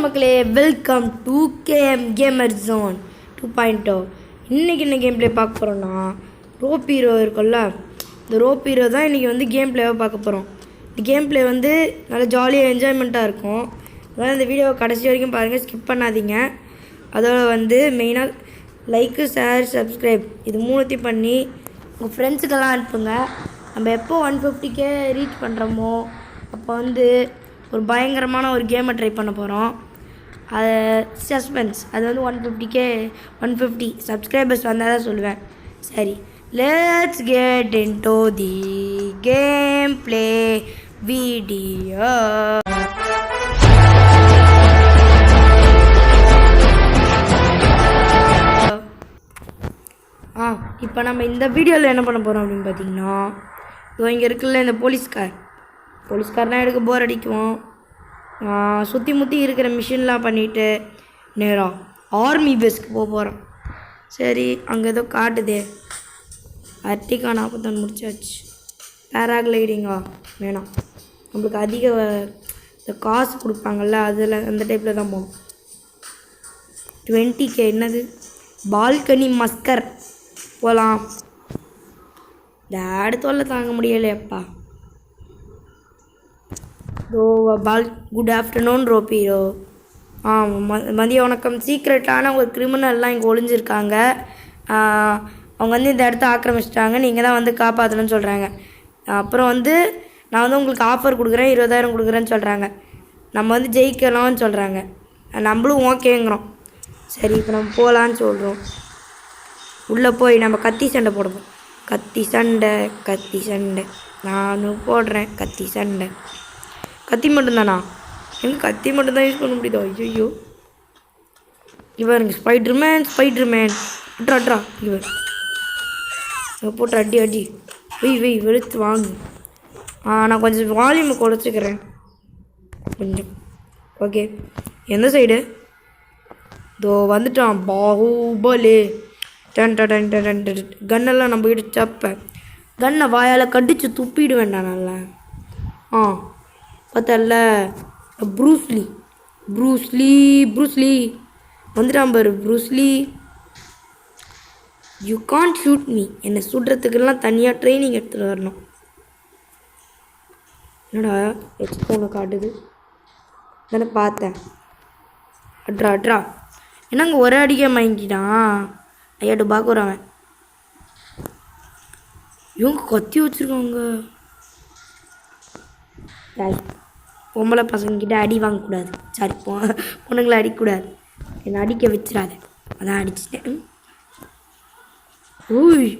மக்களே, welcome to game gamer zone 2.0. இன்றைக்கி என்ன கேம் ப்ளே பார்க்க போகிறோன்னா, ரோப் ஹீரோ இருக்குல்ல, இந்த ரோப் ஹீரோ தான் இன்றைக்கி வந்து கேம் ப்ளேவை பார்க்க போகிறோம். இந்த கேம் ப்ளே வந்து நல்லா ஜாலியாக என்ஜாய்மெண்ட்டாக இருக்கும். அதனால் இந்த வீடியோவை கடைசி வரைக்கும் பாருங்கள், ஸ்கிப் பண்ணாதீங்க. அதோட வந்து மெயினாக லைக்கு, ஷேர், சப்ஸ்கிரைப் இது மூணுத்தையும் பண்ணி உங்கள் ஃப்ரெண்ட்ஸுக்கெல்லாம் அனுப்புங்க. நம்ம எப்போ 150K ரீச் பண்ணுறோமோ அப்போ வந்து ஒரு பயங்கரமான ஒரு கேமை ட்ரை பண்ண போகிறோம். அது சஸ்பென்ஸ். அது வந்து 150 சப்ஸ்கிரைபர்ஸ் வந்தால் தான் சொல்லுவேன். சரி, let's get into the game play video. இப்போ நம்ம இந்த வீடியோவில் என்ன பண்ண போகிறோம் அப்படின்னு பார்த்தீங்கன்னா, இங்கே இருக்குல்ல இந்த போலீஸ்காரனால் எடுக்க போர் அடிக்கும். சுற்றி முற்றி இருக்கிற மிஷின்லாம் பண்ணிவிட்டு நேராக ஆர்மி பேஸ்க்கு போக போகிறோம். சரி, அங்கே ஏதோ காட்டுதே. அர்டிகா 41 முடிச்சாச்சு. பேராக்ளைடிங்கா வேணாம், நம்மளுக்கு அதிக இந்த காசு கொடுப்பாங்கள்ல, அதில் அந்த டைப்பில் தான் போகணும். 20K என்னது, பால்கனி மஸ்கர் போகலாம். டேடு தொல்லை தாங்க முடியலையப்பா. Good afternoon rope hero. மதிய வணக்கம். சீக்ரெட்டான ஒரு கிரிமினல்லாம் இங்கே ஒளிஞ்சிருக்காங்க. அவங்க வந்து இந்த இடத்த ஆக்கிரமிச்சிட்டாங்க, நீங்கள் தான் வந்து காப்பாற்றணும்னு சொல்கிறாங்க. அப்புறம் வந்து நான் வந்து உங்களுக்கு ஆஃபர் கொடுக்குறேன், 20,000 கொடுக்குறேன்னு சொல்கிறாங்க. நம்ம வந்து ஜெயிக்கலாம்னு சொல்கிறாங்க. நம்மளும் ஓகேங்கிறோம். சரி, இப்போ நம்ம போகலான்னு சொல்கிறோம். உள்ளே போய் நம்ம கத்தி சண்டை போடுவோம். கத்தி சண்டை நானும் போடுறேன். கத்தி சண்டை. கத்தி மட்டும்தானா? எங்கள் கத்தி மட்டும்தான் யூஸ் பண்ண முடியுதோ? ஐயோ, இவருங்க ஸ்பைடர்மேன் அட்ரா இவர் போட்டு அடி வெய் வெளுத்து வாங்கு. நான் கொஞ்சம் வால்யூமை குறைச்சிக்கிறேன் கொஞ்சம். ஓகே, எந்த சைடு? இதோ வந்துட்டான் பாகுபலி. கன்னெல்லாம் நம்ம இடிச்சப்ப கன்னை வாயால் கடிச்சு துப்பிடு வேண்டாம் நல்லா. பார்த்தல, ப்ரூஸ்லி வந்துட்டான் பாரு. Bruce Lee, you can't shoot me. என்னை சுடுறதுக்கெல்லாம் தனியாக ட்ரைனிங் எடுத்துகிட்டு வரணும். என்னடா எக்ஸ்போனை காட்டுது தானே பார்த்தேன். அட்ரா என்னங்க ஒரே அடிக்க வாங்கிட்டான். ஐயாட்டு பார்க்குறான் அவன். இவங்க கத்தி வச்சுருக்காங்க. பொம்பளை பசங்கக்கிட்ட அடி வாங்கக்கூடாது. சாரி, பொண்ணுங்களை அடிக்கக்கூடாது. என்னை அடிக்க வச்சிடாத. அதான் அடிச்சிட்டேன். ஊய்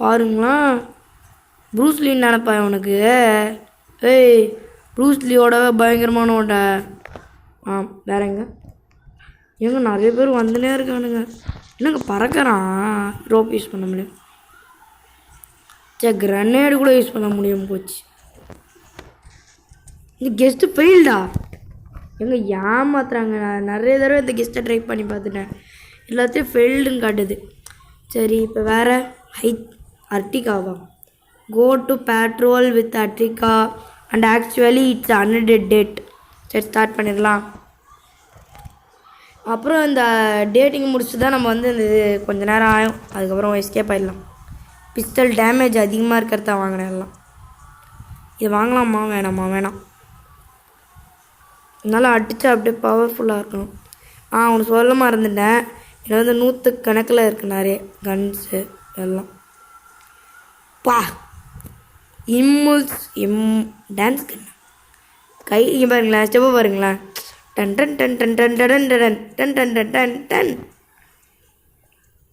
பாருங்களா, ப்ரூஸ்லின்னு நினப்பா உனக்கு. ஏய், ப்ரூஸ்லியோட பயங்கரமானோட. வேற எங்க நிறைய பேர் வந்துனே இருக்கானுங்க. என்னங்க பறக்கிறான். ரோப் யூஸ் பண்ண முடியும். சரி, கிரனேடு கூட யூஸ் பண்ண முடியும் போச்சு. இந்த கெஸ்ட்டு ஃபெயில்டா. எங்கே ஏமாத்துறாங்க. நான் நிறைய தடவை இந்த கெஸ்ட்டை ட்ரை பண்ணி பார்த்துட்டேன், எல்லாத்தையும் ஃபெயில்டுன்னு காட்டுது. சரி, இப்போ வேறு அர்டிகாவா? Go to patrol with Ertiga and actually it's undead date. சரி, ஸ்டார்ட் பண்ணிடலாம். அப்புறம் இந்த டேட்டிங் முடிச்சு தான் நம்ம வந்து இந்த கொஞ்சம் நேரம் ஆகும். அதுக்கப்புறம் எஸ்கேப் ஆகிடலாம். பிஸ்டல் டேமேஜ் அதிகமாக இருக்கிறதா வாங்கினேன் எல்லாம். இது வாங்கலாமா வேணாம். நல்லா அடித்தா அப்படியே பவர்ஃபுல்லாக இருக்கணும். உனக்கு சொல்ல மறந்துட்டேன், இதில் வந்து 100 கணக்கில் இருக்குது நிறைய கன்ஸு எல்லாம். டான்ஸ் கண்ணு கை இங்கே பாருங்களேன், ஸ்டெப்பை பாருங்களேன். டன்.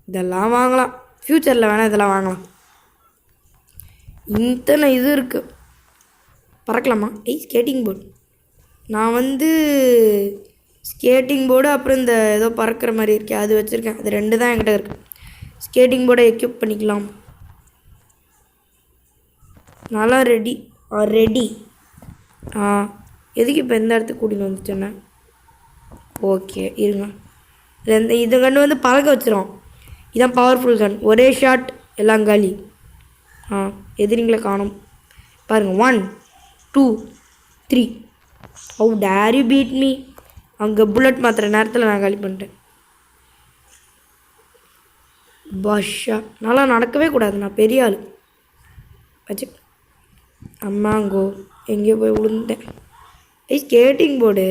இதெல்லாம் வாங்கலாம் ஃப்யூச்சரில், வேணால் இதெல்லாம் வாங்கலாம். இத்தனை இது இருக்குது. பறக்கலாமா? Skating board. நான் வந்து ஸ்கேட்டிங் போர்டு அப்புறம் இந்த ஏதோ பறக்கிற மாதிரி இருக்கே அது வச்சுருக்கேன். அது 2 தான் என்கிட்ட இருக்குது. ஸ்கேட்டிங் போர்டை எக்யூப் பண்ணிக்கலாம். நல்லா ரெடி. எதுக்கு இப்போ எந்த இடத்துக்கு கூட்டின்னு வந்துச்சேன்னா? ஓகே இருங்க. இது கன்று வந்து பறக்க வச்சிரும். இதான் பவர்ஃபுல் கன். ஒரே ஷாட் எல்லாம் காலி. எதிரிங்களை காணும் பாருங்கள். 1 2 3. How dare you beat me? அங்கே புல்லட் மாத்திர நேரத்தில் நான் காலி பண்ணிட்டேன். பாஷா நல்லா நடக்கவே கூடாது, நான் பெரிய ஆள். வச்சு அம்மாங்கோ எங்கேயோ போய் விழுந்துட்டேன். ஸ்கேட்டிங் போர்டு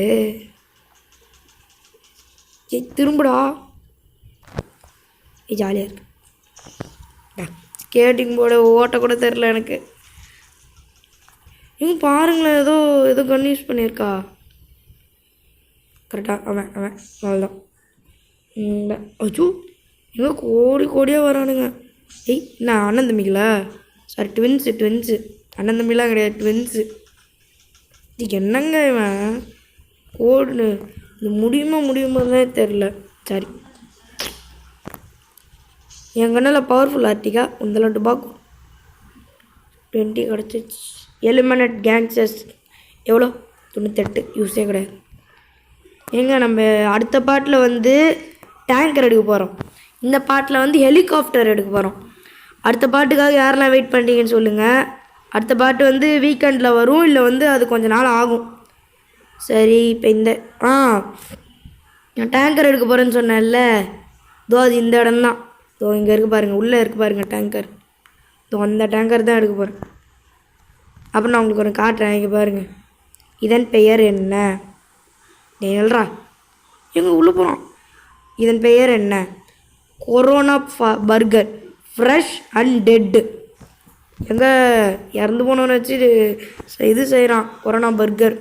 திரும்புடா. ஜாலியாக இருக்கு. ஸ்கேட்டிங் போர்டு ஓட்ட கூட தெரில எனக்கு. இவங்க பாருங்களேன், ஏதோ ஏதோ கன் யூஸ் பண்ணியிருக்கா. கரெக்டாக அவன் அவ்வளோதான். அச்சோ இவங்க கோடி கோடியாக வரானுங்க. நான் அண்ணன் தம்பிங்களா? Sorry twins. அண்ணன் தம்பிலாம் கிடையாது, ட்வின்ஸு. இது என்னங்க இவன் கோடு இது முடியுமாதே தெரில. சரி என் கண்ணில் பவர்ஃபுல் ஆர்டிகா உந்தெல்லாம் டுபாக்கும் 20 கிடச்சிச்சு. எலிமினேட் கேங்ஸ்டர்ஸ் எவ்வளோ 98 யூஸே கிடையாது. ஏங்க நம்ம அடுத்த பாட்டில் வந்து டேங்கர் எடுக்க போகிறோம். இந்த பாட்டில் வந்து ஹெலிகாப்டர் எடுக்க போகிறோம். அடுத்த பாட்டுக்காக யாரெல்லாம் வெயிட் பண்ணுறீங்கன்னு சொல்லுங்கள். அடுத்த பாட்டு வந்து வீக்கெண்டில் வரும், இல்லை வந்து அது கொஞ்சம் நாள் ஆகும். சரி இப்போ நான் டேங்கர் எடுக்க போகிறேன்னு சொன்னேன்ல, அது இந்த இடம்தான். இங்கே இருக்குது பாருங்கள், உள்ளே இருக்குது பாருங்கள் டேங்கர். அந்த டேங்கர் தான் எடுக்க போகிறேன். அப்புறம் நான் உங்களுக்கு ஒரு காட்டுறேன். இங்கே பாருங்கள், இதன் பெயர் என்ன? எழுறா எங்கே உள்ளே போகிறோம். இதன் பெயர் என்ன? Corona burger fresh and dead. எங்கே இறந்து போனவனை வச்சு இது செய்கிறான் கொரோனா பர்கர்.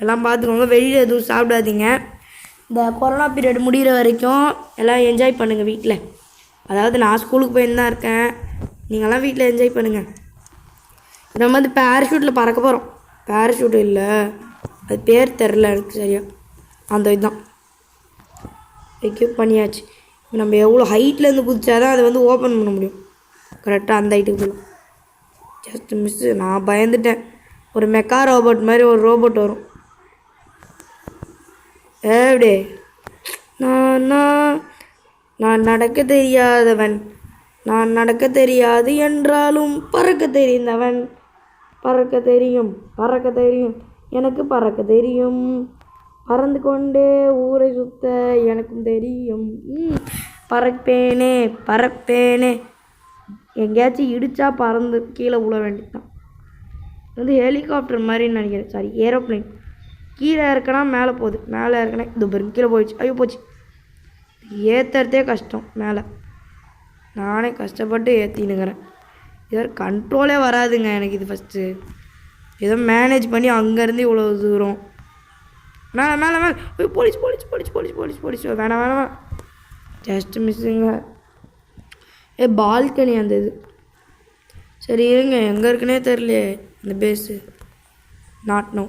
எல்லாம் பார்த்துக்கோங்க, வெளியில் எதுவும் சாப்பிடாதீங்க. இந்த கொரோனா பீரியட் முடிகிற வரைக்கும் எல்லாம் என்ஜாய் பண்ணுங்கள் வீட்டில். அதாவது நான் ஸ்கூலுக்கு போயின்னு தான் இருக்கேன், நீங்கள்லாம் வீட்டில் என்ஜாய் பண்ணுங்கள். நம்ம வந்து பேராஷூட்டில் பறக்க போகிறோம். பேராஷூட் இல்லை, அது பேர் தெரில எனக்கு சரியா. அந்த இதுதான் எக்யூப் பண்ணியாச்சு. நம்ம எவ்வளோ ஹைட்லேருந்து குதிச்சா தான் அதை வந்து ஓப்பன் பண்ண முடியும். கரெக்டாக அந்த ஹைட்டுக்கு போகலாம். Just miss. நான் பயந்துட்டேன். ஒரு மெக்கா ரோபோட் மாதிரி ஒரு ரோபோட் வரும். எப்படி நான் நடக்க தெரியாதவன், நான் நடக்க தெரியாது என்றாலும் பறக்க தெரிந்தவன். பறக்க தெரியும் எனக்கு பறக்க தெரியும். பறந்து கொண்டே ஊரை சுத்த எனக்கும் தெரியும். பறப்பேனே. எங்கேயாச்சும் இடித்தா பறந்து கீழே விழ வேண்டியதுதான். வந்து ஹெலிகாப்டர் மாதிரின்னு நினைக்கிறேன். Sorry, aeroplane. கீழே இறக்கினா மேலே போகுது, மேலே இறக்கினா இது பாருங்க கீழே போயிடுச்சு. ஐயோ போச்சு. ஏற்றுறதே கஷ்டம். மேலே நானே கஷ்டப்பட்டு ஏற்றினுங்கிறேன். இது கண்ட்ரோலே வராதுங்க எனக்கு. இது ஃபஸ்ட்டு ஏதோ மேனேஜ் பண்ணி அங்கேருந்து இவ்வளோ தூரம் மேலே போலீஸ் வேணாம் ஜஸ்ட் மிஸ்ஸுங்க. பால்கனி அந்த இது. சரி இருங்க, எங்கே இருக்குன்னே தெரியலையே இந்த பேஸு. நோ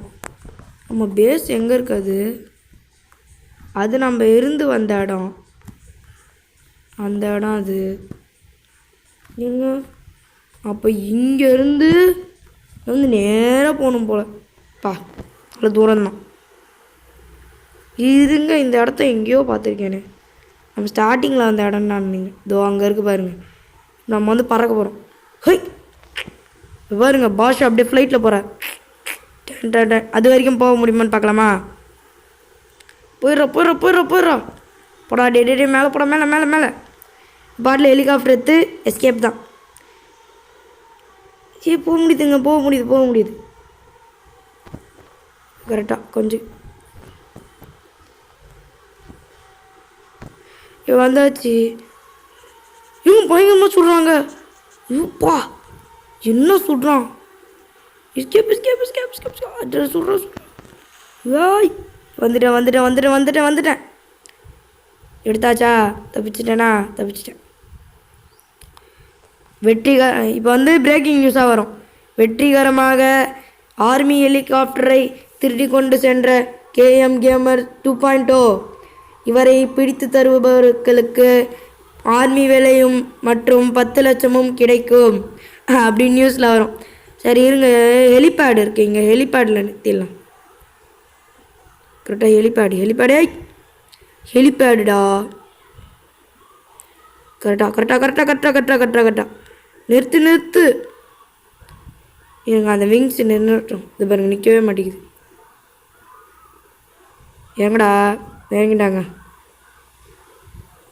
நம்ம பேஸ் எங்கே இருக்காது? அது நம்ம இருந்து வந்த இடம், அந்த இடம் அது எங்க? அப்போ இங்கேருந்து வந்து நேராக போகணும் போல். அவ்வளோ தூரம்தான். இருங்க, இந்த இடத்த எங்கேயோ பார்த்துருக்கேனே. நம்ம ஸ்டார்டிங்கில் வந்த இடம் நான். நீங்கள் அங்கே இருக்குது பாருங்கள். நம்ம வந்து பறக்க போகிறோம். பாருங்க பாஷா அப்படியே ஃப்ளைட்டில் போகிறேன். அது வரைக்கும் போக முடியுமான்னு பார்க்கலாமா? போயிடுறா போடா. டே மேலே போடா, மேலே பாட்டில் ஹெலிகாப்டர் எடுத்து எஸ்கேப் தான். போக முடியுது கரெக்டாக. கொஞ்சம் வந்தாச்சு. இவங்க பயங்கரமாக சுடுறாங்க. ஐயோப்பா என்ன சுடுறான்? சுடுறான். ஏய் வந்துட்டேன். எடுத்தாச்சா? தப்பிச்சிட்டேன். இப்போ வந்து பிரேக்கிங் நியூஸாக வரும். வெற்றிகரமாக ஆர்மி ஹெலிகாப்டரை திருடி கொண்டு சென்ற KM கேமர் 2.0 இவரை பிடித்து தருபவர்களுக்கு ஆர்மி வேலையும் மற்றும் 10 லட்சமும் கிடைக்கும் அப்படின்னு நியூஸில் வரும். சரி இருங்க, ஹெலிபேடு இருக்குது இங்கே. ஹெலிபேடில் நிறுத்திடலாம். கரெக்டாக ஹெலிபேடுடா. கரெக்டாக நிறுத்து. இருங்க, அந்த விங்ஸ் நின்றுட்டோம். இது பாருங்க நிற்கவே மாட்டேங்குது. எங்கடா இறங்கிட்டாங்க.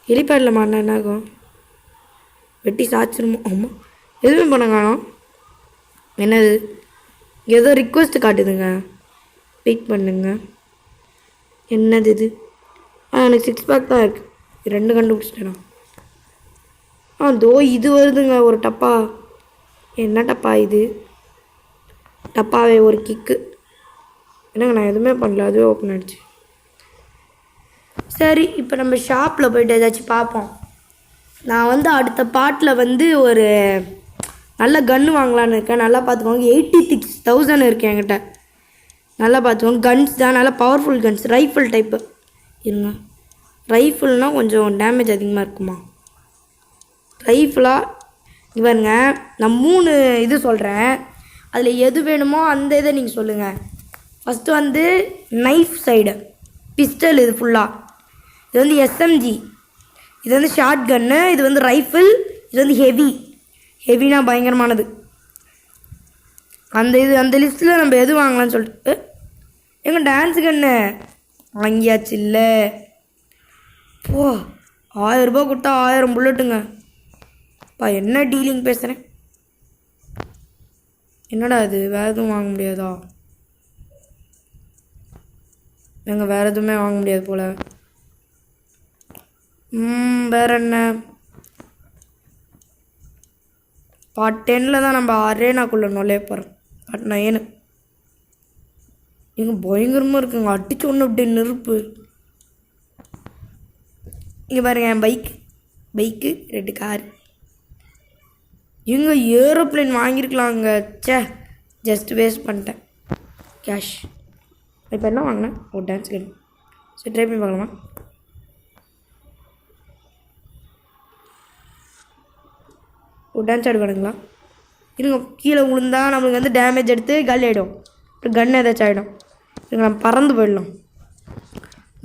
ஹெலிபேடில் மாட்டினா என்ன ஆகும்? வெட்டி சாச்சிருமோ? ஆமாம், எதுவுமே பண்ண காணோம். என்னது? ஏதோ ரிக்வெஸ்ட் காட்டுதுங்க, பிக் பண்ணுங்க. என்னது இது? எனக்கு 6 பேக் தான் இருக்குது. 2 கண்டுபிடிச்சிட்டேனா? தோ இது வருதுங்க ஒரு டப்பா. என்ன டப்பா இது? டப்பாவே ஒரு கிக்கு. என்னங்க நான் எதுவுமே பண்ணல, அதுவே ஓப்பன் ஆகிடுச்சு. சரி, இப்போ நம்ம ஷாப்பில் போய்ட்டு ஏதாச்சும் பார்ப்போம். நான் அடுத்த பாட்டில் ஒரு நல்ல கன்று வாங்கலான்னு இருக்கேன். நல்லா பார்த்துக்கோங்க. 86,000 இருக்குது என்கிட்ட. நல்லா பார்த்துக்கோங்க. கன்ஸ் தான், நல்லா பவர்ஃபுல் கன்ஸ், ரைஃபிள் டைப்பு. இருங்க, ரைஃபிள்னால் கொஞ்சம் டேமேஜ் அதிகமாக இருக்குமா? ரைஃபிளாக பாருங்க, நான் 3 இது சொல்கிறேன். அதில் எது வேணுமோ அந்த இதை நீங்கள் சொல்லுங்கள். First knife side pistol. இது ஃபுல்லாக இது எஸ்எம்ஜி. இது ஷார்ட் கன்னு. இது ரைஃபிள். இது ஹெவினா பயங்கரமானது. அந்த லிஸ்ட்டில் நம்ம எது வாங்கலாம்னு சொல்லிட்டு எங்கள் டான்ஸ் கன்னு வாங்கியாச்சு. இல்லை போ, 1000 ரூபா கொடுத்தா 1000 புல்லட்டுங்க. என்ன டீலிங் பேசுகிறேன்? என்னடா இது? வேறு எதுவும் வாங்க முடியாதா? வேறு எதுவுமே வாங்க முடியாது போல். வேறு என்ன? பார்ட் 10 தான் நம்ம அரேனாக்குள்ளே நுழைய போகிறோம். பார்ட் 9 இங்கே பயங்கரமாக இருக்குங்க. அடிச்சு ஒன்று அப்படி நெருப்பு. இங்கே பாருங்க, என் பைக்கு 2 கார். இங்கே ஏரோப்ளேன் வாங்கியிருக்கலாங்க. ஜஸ்ட் வேஸ்ட் பண்ணிட்டேன் கேஷ். இப்போ என்ன வாங்கினேன்? ஒரு டான்ஸ் கேம். சரி, ட்ரை பண்ணி பார்க்கலாமா? ஒரு டான்ஸ் ஆடு வேணுங்களா? இருங்க, கீழே விழுந்தா நம்மளுக்கு டேமேஜ் எடுத்து காலி ஆகிடும். அப்புறம் கன் ஏதாச்சும் ஆகிடும். இருங்க, நம்ம பறந்து போயிடலாம்.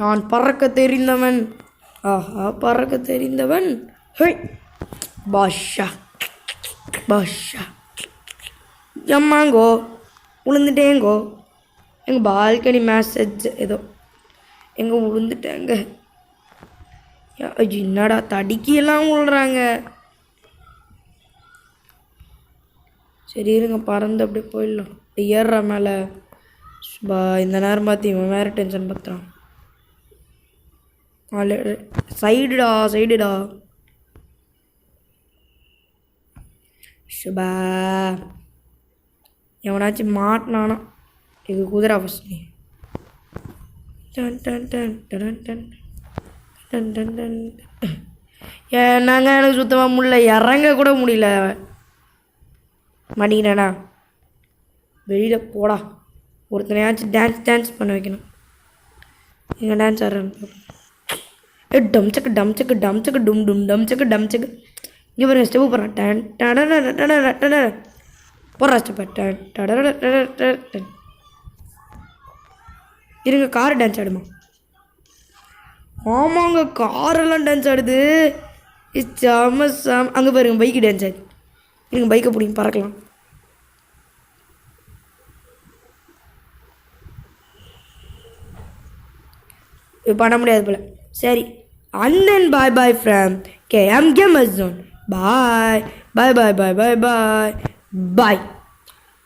நான் பறக்க தெரிந்தவன். ஆஹா, பறக்க தெரிந்தவன். ஹே பாஷா எம்மாங்கோ விழுந்துட்டேங்கோ. எங்கள் பால்கனி மேசேஜ் ஏதோ எங்கே விழுந்துட்டேங்க. என்னடா தடிக்கியெல்லாம் விழுறாங்க. சரி இருங்க, பறந்து அப்படியே போயிடலாம். ஏறுற மேலே இந்த நேரம் பார்த்து இவன் வேறு டென்ஷன் பார்த்துறான். சைடுடா சுபா. எவனாச்சும் மாட்டினானா? இது குதிரை ஃபஸ்ட். ஏன்னாங்க எனக்கு சுத்தமாக முடியல, இறங்க கூட முடியல. மாட்டிக்கிட்டேனா? வெளியில் போடா. ஒருத்தனையாச்சும் டான்ஸ் பண்ண வைக்கணும். எங்கள் டான்ஸ் ஆடுறேன். டம் சக்கு டும் சக்கு. இங்கே பாருங்க, ஸ்டெப்பு போடுறான். போடுறா ஸ்டெப்பை. இருங்க, கார் டான்ஸ் ஆடுமா? ஆமாங்க, காரெல்லாம் டான்ஸ் ஆடுது. செம. அங்கே பாருங்க, பைக்கு டான்ஸ் ஆடுது. இருங்க, பைக்கை பிடிங்க, பறக்கலாம். பண்ண முடியாது போல். சரி, அண்ணன் bye from KM Gamers Zone. பாய்.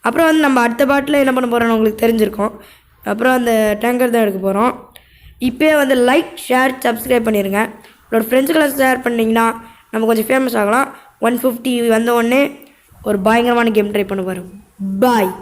அப்புறம் நம்ம அடுத்த பாட்டில் என்ன பண்ண போகிறோன்னு உங்களுக்கு தெரிஞ்சிருக்கோம். அப்புறம் அந்த டேங்கர் தான் எடுக்க போகிறோம். இப்போயே லைக், ஷேர், சப்ஸ்கிரைப் பண்ணிடுங்க. உங்களோட ஃப்ரெண்ட்ஸுக்கெல்லாம் ஷேர் பண்ணிங்கன்னா நம்ம கொஞ்சம் ஃபேமஸ் ஆகலாம். 150 வந்த உடனே ஒரு பயங்கரமான கேம் ட்ரை பண்ண போகிறோம். பாய்.